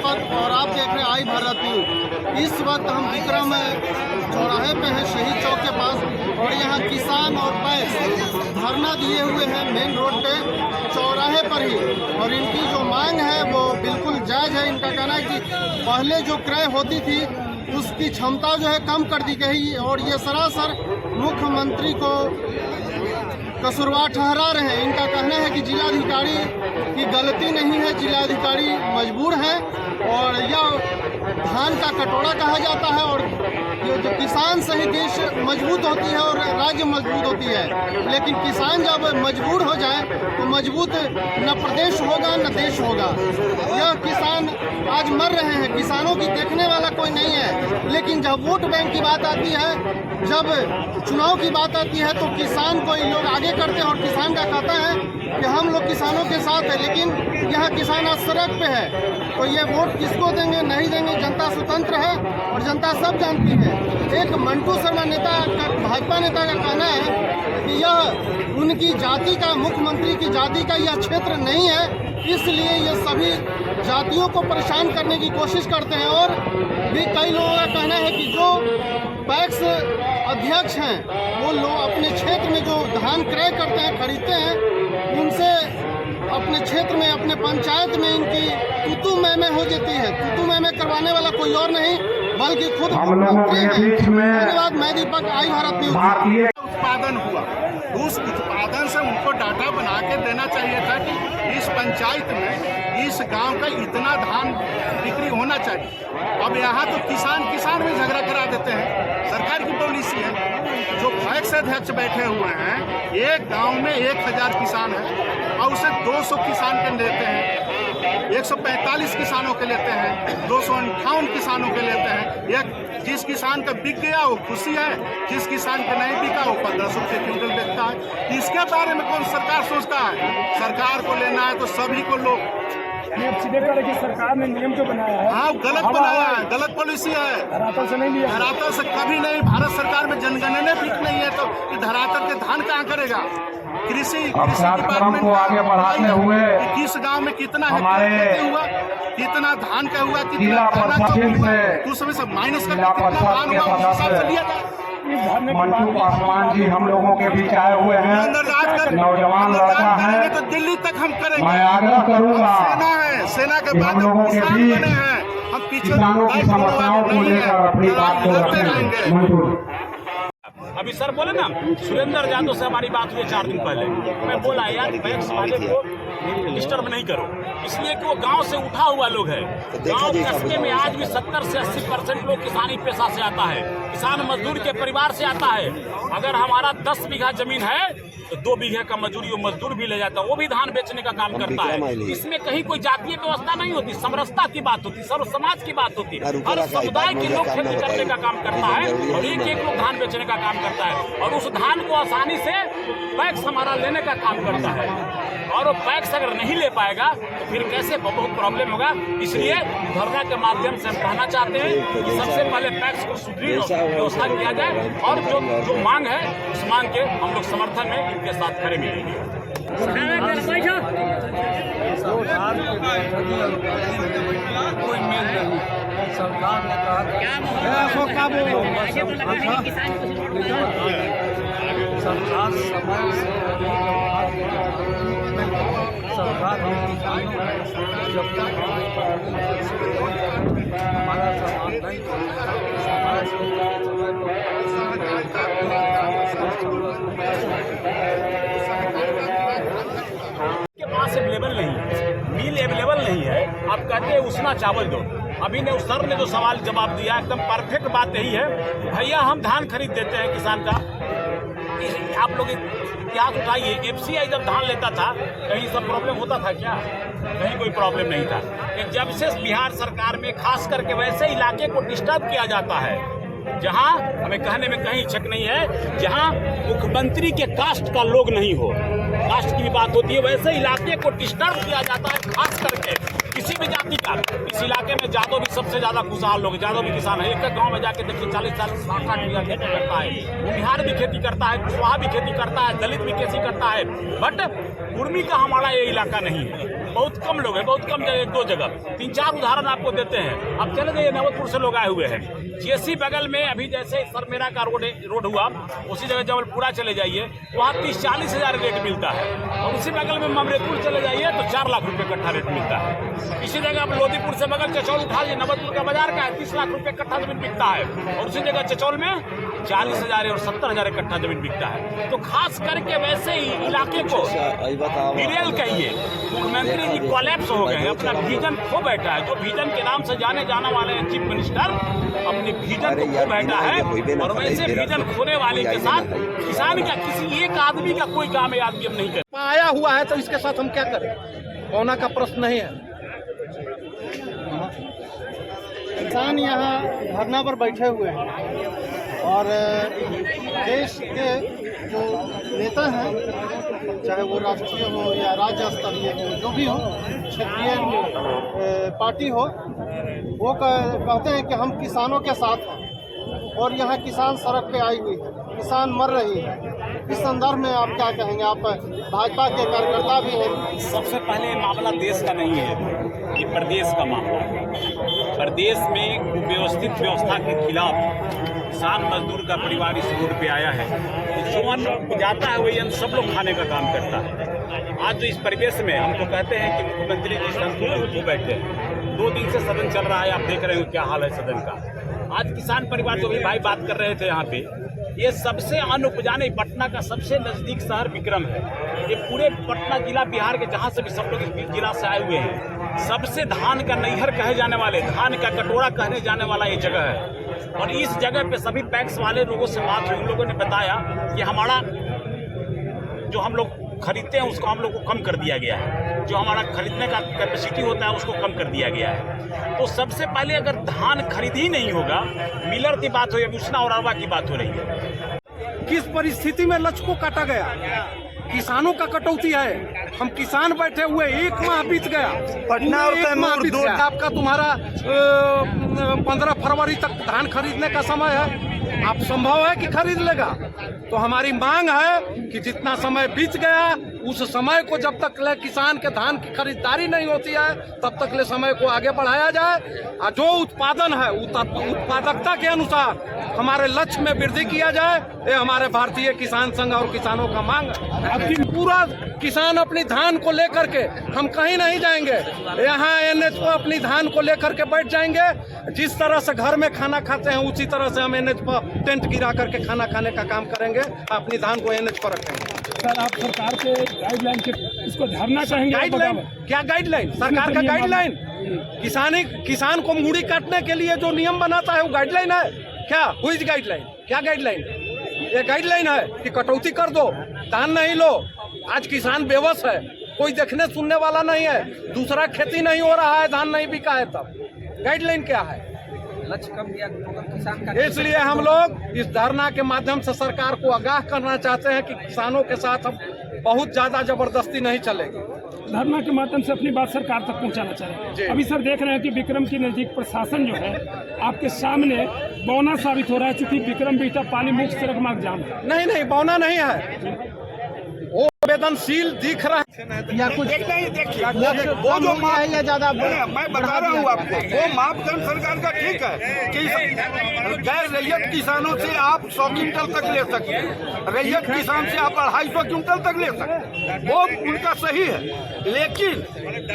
दीपक और आप देख रहे हैं आई भारत न्यूज। इस वक्त हम विक्रम चौराहे पे हैं, शहीद चौक के पास, और यहाँ किसान और पैक्स धरना दिए हुए हैं मेन रोड पे चौराहे पर ही। और इनकी जो मांग है वो बिल्कुल जायज़ है। इनका कहना है कि पहले जो क्रय होती थी उसकी क्षमता जो है कम कर दी गई, और ये सरासर मुख्यमंत्री को कसूरवार ठहरा रहे हैं। इनका कहना है कि जिलाधिकारी की गलती नहीं है, जिलाधिकारी मजबूर है, और यह धान का कटोरा कहा जाता है। और ये जो किसान से ही देश मजबूत होती है और राज्य मजबूत होती है। लेकिन किसान जब मजबूर हो जाए तो मजबूत न प्रदेश होगा न देश होगा। यह किसान आज मर रहे हैं, किसानों की देखने वाला कोई नहीं है। लेकिन जब वोट बैंक की बात आती है, जब चुनाव की बात आती है, तो किसान को ये लोग आगे करते हैं और किसान का कहता है कि हम लोग किसानों के साथ है। लेकिन यहाँ किसान आज सड़क पे है, तो ये वोट किसको देंगे नहीं देंगे, जनता स्वतंत्र है और जनता सब जानती है। एक मंटू शर्मा नेता का, भाजपा नेता का कहना है कि यह उनकी जाति का, मुख्यमंत्री की जाति का यह क्षेत्र नहीं है, इसलिए ये सभी जातियों को परेशान करने की कोशिश करते हैं। और भी कई लोगों का कहना है कि जो पैक्स अध्यक्ष हैं वो लोग अपने क्षेत्र में जो धान क्रय करते हैं, खरीदते हैं, उनसे अपने क्षेत्र में, अपने पंचायत में इनकी तूतू मैमे हो जाती है। तूतू मैमे करवाने वाला कोई और नहीं बल्कि खुद मुख्यमंत्री हैं। धन्यवाद। मैं दीपक, आई भारत न्यूज। उत्पादन हुआ, उस उत्पादन से उनको डाटा बना के देना चाहिए था कि इस पंचायत में, इस गांव का इतना धान बिक्री होना चाहिए। अब यहाँ तो किसान में झगड़ा करा देते हैं। सरकार की पॉलिसी है। जो पैक्स अध्यक्ष बैठे हुए हैं, एक गांव में 1000 किसान है और उसे 200 किसान के लेते हैं, 145 किसानों के लेते हैं, 258 किसानों के लेते हैं। एक जिस किसान का बिक गया वो खुशी है, जिस किसान का नहीं बिका वो 1500 रुपये क्विंटल बेचता है। इसके बारे में कौन सरकार सोचता है? सरकार को लेना है तो सभी को लो। सीधे की सरकार ने नियम जो बनाया है, हाँ, गलत बनाया है, गलत पॉलिसी है। धरातल से नहीं लिया, धरातल से कभी नहीं। भारत सरकार में जनगणना ठीक नहीं है तो धरातल के धान कहाँ करेगा? कृषि डिपार्टमेंट को आगे बढ़ाते हुए किस गांव में कितना है हुआ, कितना धान का हुआ, कितना कुछ समय से माइनस करके कितना धान हुआ उस हिसाब से लिया जाए। मंटू पासवान जी हम लोगों के बीच आए हुए हैं, नौजवान लड़का है, तो दिल्ली तक हम करेंगे। मैं आग्रह करूंगा, सेना है, सेना के बाद हम लोगों के बीच बने हैं, हम पीछे किसानों की समस्याओं को लेकर अपनी बात को रखेंगे। मंटू अभी सर बोले ना, सुरेंद्र यादव से हमारी बात हुई 4 दिन पहले। मैं बोला यार पैक्स वाले को डिस्टर्ब नहीं करो, इसलिए कि वो गांव से उठा हुआ लोग है। गांव कस्बे में आज भी 70 से 80% लोग किसानी पेशा से आता है, किसान मजदूर के परिवार से आता है। अगर हमारा 10 बीघा जमीन है तो 2 बीघे का मजदूरी वो मजदूर भी ले जाता है, वो भी धान बेचने का काम करता है। इसमें कहीं कोई जातीय व्यवस्था नहीं होती, समरसता की बात होती, सर्व समाज की बात होती। हर समुदाय के लोग खेती करने का काम करता है और एक लोग धान बेचने का काम करता है। और उस धान को आसानी से पैक्स हमारा लेने का काम करता है। और वो पैक्स अगर नहीं ले पाएगा तो फिर कैसे बहुत प्रॉब्लम होगा। इसलिए धरना के माध्यम से हम कहना चाहते हैं कि सबसे पहले पैक्स को सुदृढ़ व्यवस्था किया जाए, और जो मांग है उस मांग के हम लोग समर्थन में इनके साथ खड़े मिलेंगे। कोई मेल नहीं। सरकार ने कहा सरकार समय से सरकार जब तक हमारा सामान नहीं के पास अवेलेबल नहीं है, मिल अवेलेबल नहीं है। आप कहते हैं उसना चावल दो। अभी ने उस सर ने जो सवाल जवाब दिया एकदम परफेक्ट बात यही है। भैया हम धान खरीद देते हैं किसान का, आप लोग इतिहास उठाइए। एफसीआई जब धान लेता था कहीं सब प्रॉब्लम होता था क्या? कहीं कोई प्रॉब्लम नहीं था। जब से बिहार सरकार में खास करके वैसे इलाके को डिस्टर्ब किया जाता है जहां हमें कहने में कहीं शक नहीं है, जहां मुख्यमंत्री के कास्ट का लोग नहीं हो, कास्ट की भी बात होती है, वैसे इलाके को डिस्टर्ब किया जाता है। खास करके किसी भी जाति का, इस इलाके में जादव भी सबसे ज्यादा खुशहाल लोग, जादव भी किसान है। एक गांव में जाके देखिए 40-60 बीघा खेती करता है, बिहार भी खेती करता है, कुशवाहा भी खेती करता है, दलित भी खेती करता है। बट कुर्मी का हमारा ये इलाका नहीं है। बहुत कम लोग हैं, बहुत कम जगह, 2 जगह 3-4 उदाहरण आपको देते हैं। अब चले जाइए नवतपुर से लोग आए हुए हैं, जेसी बगल में अभी जैसे सरमेरा का रोड हुआ, उसी जगह जबलपुरा चले जाइए, वहाँ 30-40 हज़ार रेट मिलता है। और उसी बगल में ममरेपुर चले जाइए तो 4 लाख रुपये कट्ठा रेट मिलता है। इसी जगह अब लोधीपुर से बगल चचौल उठा लीजिए, नवतपुर का बाजार का है, 30 लाख रुपये कट्ठा जमीन बिकता है। और उसी जगह चचौल में 40 हज़ार और 70 हज़ार कट्ठा जमीन बिकता है। तो खास करके वैसे ही इलाके को विरेल कहिए, मुख्यमंत्री जी कोलैप्स हो गए हैं, अपना विजन खो बैठा है। जो विजन के नाम से जाने जाने वाले चीफ मिनिस्टर अपने विजन को खो बैठा है। और वैसे विजन खोने वाले के साथ किसान का किसी एक आदमी का कोई काम आदमी हम नहीं कर आया हुआ है, तो इसके साथ हम क्या करें? होना का प्रश्न नहीं है। किसान यहाँ धरना पर बैठे हुए हैं और देश के जो नेता हैं, चाहे वो राष्ट्रीय हो या राज्य स्तरीय हो, जो भी हो, क्षेत्रीय पार्टी हो, वो कहते हैं कि हम किसानों के साथ हैं। और यहाँ किसान सड़क पे आई हुई है, किसान मर रही है। इस संदर्भ में आप क्या कहेंगे? आप भाजपा के कार्यकर्ता भी हैं। सबसे पहले मामला देश का नहीं है, ये प्रदेश का मामला है। प्रदेश में व्यवस्थित व्यवस्था के खिलाफ किसान मजदूर का परिवार इस रोड पे आया है। जो अन्न जाता है वही अन्न सब लोग खाने का काम करता है। आज जो इस परिवेश में हम तो कहते हैं कि मुख्यमंत्री जी संतुलित हो बैठे हैं। 2 दिन से सदन चल रहा है, आप देख रहे हो क्या हाल है सदन का। आज किसान परिवार जो भी भाई बात कर रहे थे यहाँ पे, ये सबसे अन्न उपजाने पटना का सबसे नज़दीक शहर विक्रम है। ये पूरे पटना जिला बिहार के जहाँ से भी सब लोग इस जिला से आए हुए हैं, सबसे धान का नैहर कहे जाने वाले, धान का कटोरा कहने जाने वाला ये जगह है। और इस जगह पे सभी पैक्स वाले लोगों से बात हुई, उन लोगों ने बताया कि हमारा जो हम लोग खरीदते हैं उसको हम लोग को कम कर दिया गया है। जो हमारा खरीदने का कैपेसिटी होता है उसको कम कर दिया गया है। तो सबसे पहले अगर धान खरीद ही नहीं होगा, मिलर की बात हो या उसना और अरवा की बात हो रही है। किस परिस्थिति में लक्ष्य को काटा गया? किसानों का कटौती है। हम किसान बैठे हुए 1 माह बीत गया, पटना और आपका तुम्हारा 15 फरवरी तक धान खरीदने का समय है। आप संभव है कि खरीद लेगा? तो हमारी मांग है कि जितना समय बीत गया, उस समय को जब तक ले किसान के धान की खरीदारी नहीं होती है, तब तक ले समय को आगे बढ़ाया जाए। और जो उत्पादन है उत्पादकता के अनुसार हमारे लक्ष्य में वृद्धि किया जाए। ये हमारे भारतीय किसान संघ और किसानों का मांग है। पूरा किसान अपनी धान को लेकर के हम कहीं नहीं जाएंगे। यहाँ NH पर अपनी धान को लेकर के बैठ जाएंगे। जिस तरह से घर में खाना खाते हैं उसी तरह से हम NH पर टेंट गिरा करके खाना खाने का काम करेंगे। अपनी धान को NH पर रखेंगे। सर, आप सरकार के गाइडलाइन के इसको धरना चाहेंगे? गाइडलाइन क्या? गाइडलाइन सरकार का गाइडलाइन किसान को मूड़ी काटने के लिए जो नियम बनाता है वो गाइडलाइन है क्या? हुई गाइडलाइन? क्या गाइडलाइन? ये गाइडलाइन है कि कटौती कर दो, धान नहीं लो। आज किसान बेबस है, कोई देखने सुनने वाला नहीं है। दूसरा खेती नहीं हो रहा है, धान नहीं बिका है, तब गाइडलाइन क्या है? लक्ष्य कम किया किसान का। इसलिए हम लोग इस धरना के माध्यम से सरकार को आगाह करना चाहते हैं कि किसानों के साथ हम बहुत ज्यादा जबरदस्ती नहीं चलेगी। धरना के माध्यम से अपनी बात सरकार तक पहुंचाना चाहेंगे। अभी सर देख रहे हैं कि विक्रम के नजदीक प्रशासन जो है आपके सामने बौना साबित हो रहा है, चूंकि विक्रम बीटा पानी मुक्त सड़क मार्ग जाम है। नहीं, बौना नहीं है, वो संवेदनशील दिख रहा है या कुछ वो जो है या ज्यादा? मैं बता रहा हूँ आपको, वो मापदंड सरकार का ठीक है कि गैर रैयत किसानों से आप 100 क्विंटल तक ले सकते हैं, रैयत किसान से आप 250 क्विंटल तक ले सकते हैं, वो उनका सही है। लेकिन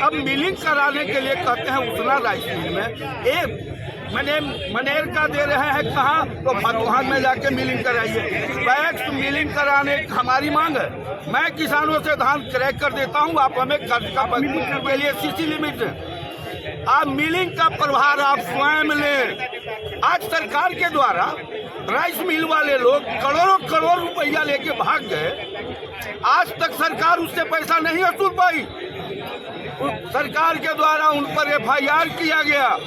अब मिलिंग कराने के लिए कहते हैं उतना राइस मिल में एक मनेर का दे रहे हैं कहाँ, तो भगवान में जाके मिलिंग कराइए। पैक्स मिलिंग कराने हमारी मांग है। मैं किसानों से धान क्रैक कर देता हूँ, आप हमें कर्ज का के लिए सीसी लिमिट है। आप मिलिंग का प्रभार आप स्वयं लें। आज सरकार के द्वारा राइस मिल वाले लोग करोड़ रुपया लेके भाग गए। आज तक सरकार उससे पैसा नहीं वसूल पाई। सरकार के द्वारा उन पर FIR किया गया।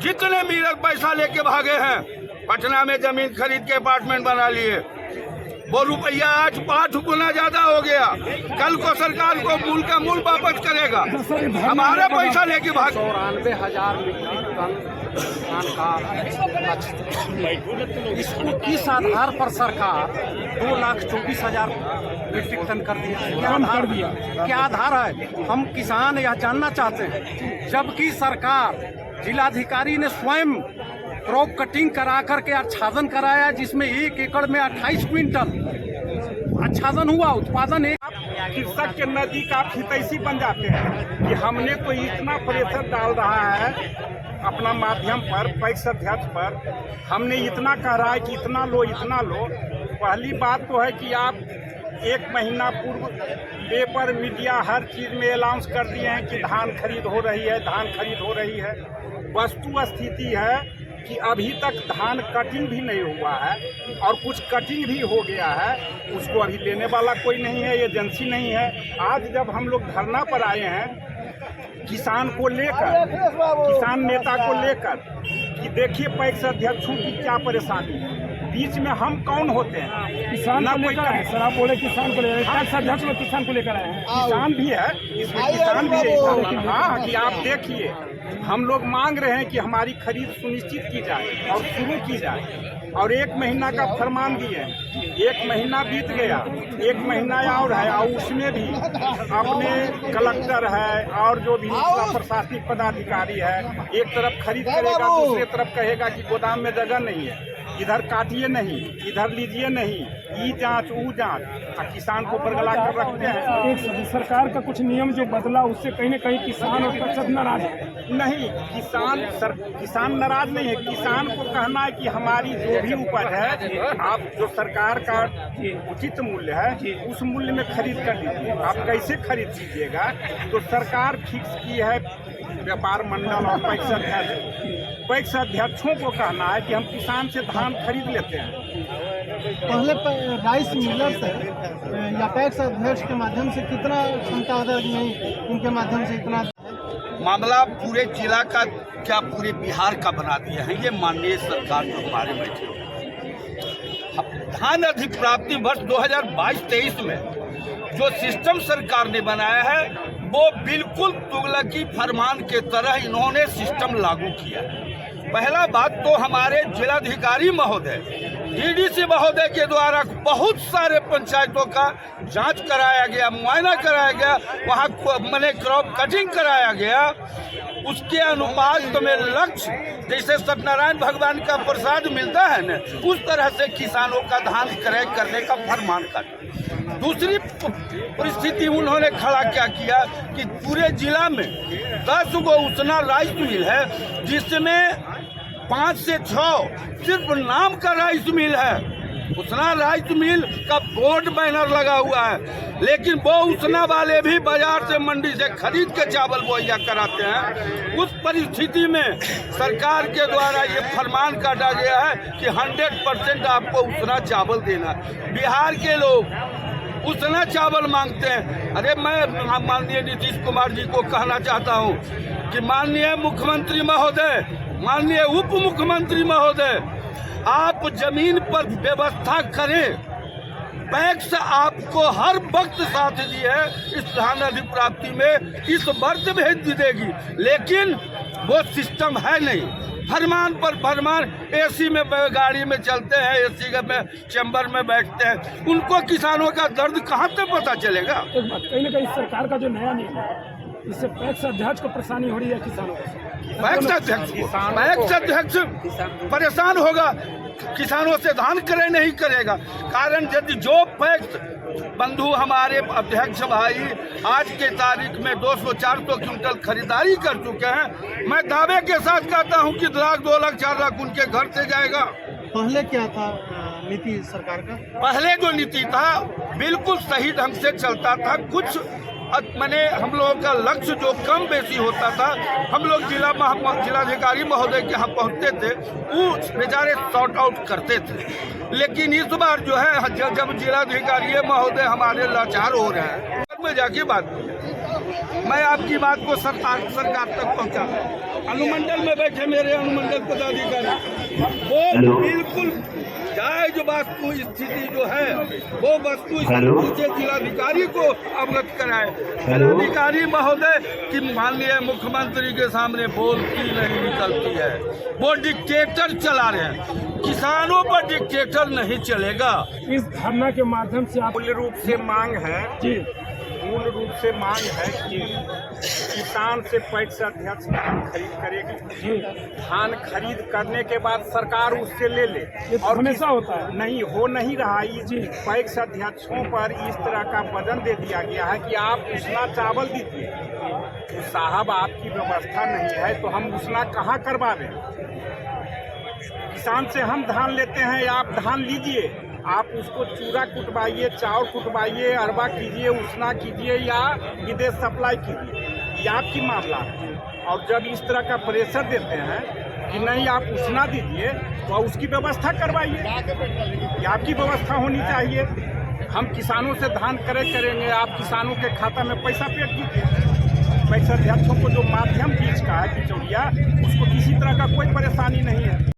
जितने मिलर पैसा लेके भागे हैं, पटना में जमीन खरीद के अपार्टमेंट बना लिए, वो रुपया आज 5 गुना ज्यादा हो गया। कल को सरकार को मूल का मूल वापस करेगा, हमारा पैसा लेके भाग। 94,000 टन धान का लक्ष्य। इसको किस आधार पर सरकार 2,24,000 मीट्रिक टन कर दिया? क्या आधार है? हम किसान यह जानना चाहते हैं, जबकि सरकार जिलाधिकारी ने स्वयं क्रॉप कटिंग करा करके आच्छादन कराया, जिसमें 1 एकड़ में 28 क्विंटल आच्छादन हुआ, उत्पादन एक। कृषक के नजदीक आप हितैषी बन जाते हैं कि हमने तो इतना प्रेशर डाल रहा है अपना माध्यम पर, पैक्स अध्यक्ष पर, हमने इतना कह रहा है कि इतना लो इतना लो। पहली बात तो है कि आप 1 महीना पूर्व पेपर मीडिया हर चीज़ में अनाउंस कर दिए हैं कि धान खरीद हो रही है, धान खरीद हो रही है। वस्तु स्थिति है कि अभी तक धान कटिंग भी नहीं हुआ है, और कुछ कटिंग भी हो गया है, उसको अभी लेने वाला कोई नहीं है, एजेंसी नहीं है। आज जब हम लोग धरना पर आए हैं किसान को लेकर, किसान नेता को लेकर, कि देखिए पैक्स अध्यक्षों की क्या परेशानी है, बीच में हम कौन होते हैं? किसान को लेकर आए सर, आप बोले किसान को लेकर, पैक्स अध्यक्ष में किसान को लेकर आए हैं। किसान भी है इसमें, किसान भी है। हाँ, कि आप देखिए हम लोग मांग रहे हैं कि हमारी खरीद सुनिश्चित की जाए और शुरू की जाए, और 1 महीना का फरमान दिए, 1 महीना बीत गया, 1 महीना और है, और उसमें भी अपने कलेक्टर है और जो भी प्रशासनिक पदाधिकारी है, एक तरफ खरीद करेगा, दूसरे तरफ कहेगा कि गोदाम में जगह नहीं है, इधर काटिए नहीं, इधर लीजिए नहीं, ई जांच ऊ जांच, किसान को बरगला कर रखते हैं। सरकार का कुछ नियम जो बदला, उससे कहीं न कहीं किसान और कृषक नाराज है। नहीं, किसान नाराज नहीं है। किसान को कहना है कि हमारी जो भी उपज है, आप जो सरकार का उचित मूल्य है उस मूल्य में खरीद कर लीजिए। आप कैसे खरीद लीजिएगा? तो सरकार फिक्स की है व्यापार मंडल और पैक्स अध्यक्षों को कहना है कि हम किसान से धान खरीद लेते हैं। पहले राइस मिलर से या पैक्स अध्यक्ष के माध्यम से कितना क्षमता है कि नहीं, इनके माध्यम से इतना मामला पूरे जिला का क्या पूरे बिहार का बना दिया है ये माननीय सरकार जो हमारे बैठे हो। धान अधिप्राप्ति वर्ष 2022-23 में जो सिस्टम सरकार ने बनाया है वो बिल्कुल तुगलकी फरमान के तरह इन्होंने सिस्टम लागू किया है। पहला बात तो हमारे जिलाधिकारी महोदय, डीडीसी महोदय के द्वारा बहुत सारे पंचायतों का जांच कराया गया, मुआयना कराया गया, वहाँ मैंने क्रॉप कटिंग कराया गया। उसके अनुपात में लक्ष्य जैसे सत्यनारायण भगवान का प्रसाद मिलता है न, उस तरह से किसानों का धान क्रय करने का फरमान कर। दूसरी परिस्थिति उन्होंने खड़ा क्या किया कि पूरे जिला में 10 गो उसना राइस मिल है, जिसमें 5 से 6 सिर्फ नाम का राइस मिल है। उसना राइस मिल का बोर्ड बैनर लगा हुआ है, लेकिन वो उसना वाले भी बाजार से मंडी से खरीद के चावल मुहैया कराते हैं। उस परिस्थिति में सरकार के द्वारा ये फरमान काटा गया है कि 100% आपको उसना चावल देना। बिहार के लोग उसना चावल मांगते हैं। अरे मैं माननीय नीतीश कुमार जी को कहना चाहता हूँ कि माननीय मुख्यमंत्री महोदय, माननीय उप मुख्यमंत्री महोदय, आप जमीन पर व्यवस्था करें। पैक्स आपको हर वक्त साथ दी है इस धान अधिप्राप्ति में, इस वर्ष भेज देगी, लेकिन वो सिस्टम है नहीं। फरमान पर फरमान, एसी में गाड़ी में चलते हैं, एसी में चैम्बर में बैठते हैं, उनको किसानों का दर्द कहाँ से पता चलेगा? कहीं ना कहीं सरकार का जो नया नियम है, इससे पैक्स अध्यक्ष को परेशानी हो रही है किसानों को। पैक्स अध्यक्ष परेशान होगा, किसानों से धान क्रय नहीं करेगा। कारण यदि जो पैक्स बंधु हमारे अध्यक्ष भाई आज के तारीख में 200-400 क्विंटल खरीदारी कर चुके हैं, मैं दावे के साथ कहता हूं कि 1 लाख 2 लाख 4 लाख उनके घर से जाएगा। पहले क्या था नीति सरकार का? पहले जो नीति था बिल्कुल सही ढंग से चलता था। कुछ मैंने हम लोगों का लक्ष्य जो कम बेसी होता था, हम लोग जिलाधिकारी महोदय के यहाँ पहुँचते थे, वो बेचारे सॉर्ट आउट करते थे। लेकिन इस बार जो है जब जिलाधिकारी महोदय हमारे लाचार हो रहे हैं, में जाके बात मैं आपकी बात को सरकार तक पहुँचा। अनुमंडल में बैठे मेरे अनुमंडल पदाधिकारी वो बिल्कुल जायज वास्तु स्थिति जो है वो वस्तु स्थिति से जिलाधिकारी को अवगत कराए। जिलाधिकारी महोदय की माननीय मुख्यमंत्री के सामने बोलती नहीं निकलती है, वो डिक्टेटर चला रहे हैं। किसानों पर डिक्टेटर नहीं चलेगा। इस धरना के माध्यम से आप मूल रूप से मांग है जी मूल रूप से मांग है कि किसान से पैक्स अध्यक्ष धान खरीद करेगी। धान खरीद करने के बाद सरकार उससे ले ले, और हमेशा होता है नहीं हो नहीं रहा। ये पैक्स अध्यक्षों पर इस तरह का वजन दे दिया गया है कि आप उसना चावल दीजिए। तो साहब आपकी व्यवस्था नहीं है तो हम उसना कहाँ करवा दें? किसान से हम धान लेते हैं, आप धान लीजिए, आप उसको चूरा कुटवाइए, चावल कुटवाइए, अरबा कीजिए, उसना कीजिए या विदेश सप्लाई कीजिए, ये आपकी मामला है। और जब इस तरह का प्रेशर देते हैं कि नहीं आप उसना दीजिए तो उसकी व्यवस्था करवाइए, ये आपकी व्यवस्था होनी चाहिए। हम किसानों से धान करेंगे, आप किसानों के खाता में पैसा पेट दीजिए। पैसा अध्यक्षों को जो माध्यम बीच का है बिचौलिया, उसको किसी तरह का कोई परेशानी नहीं है।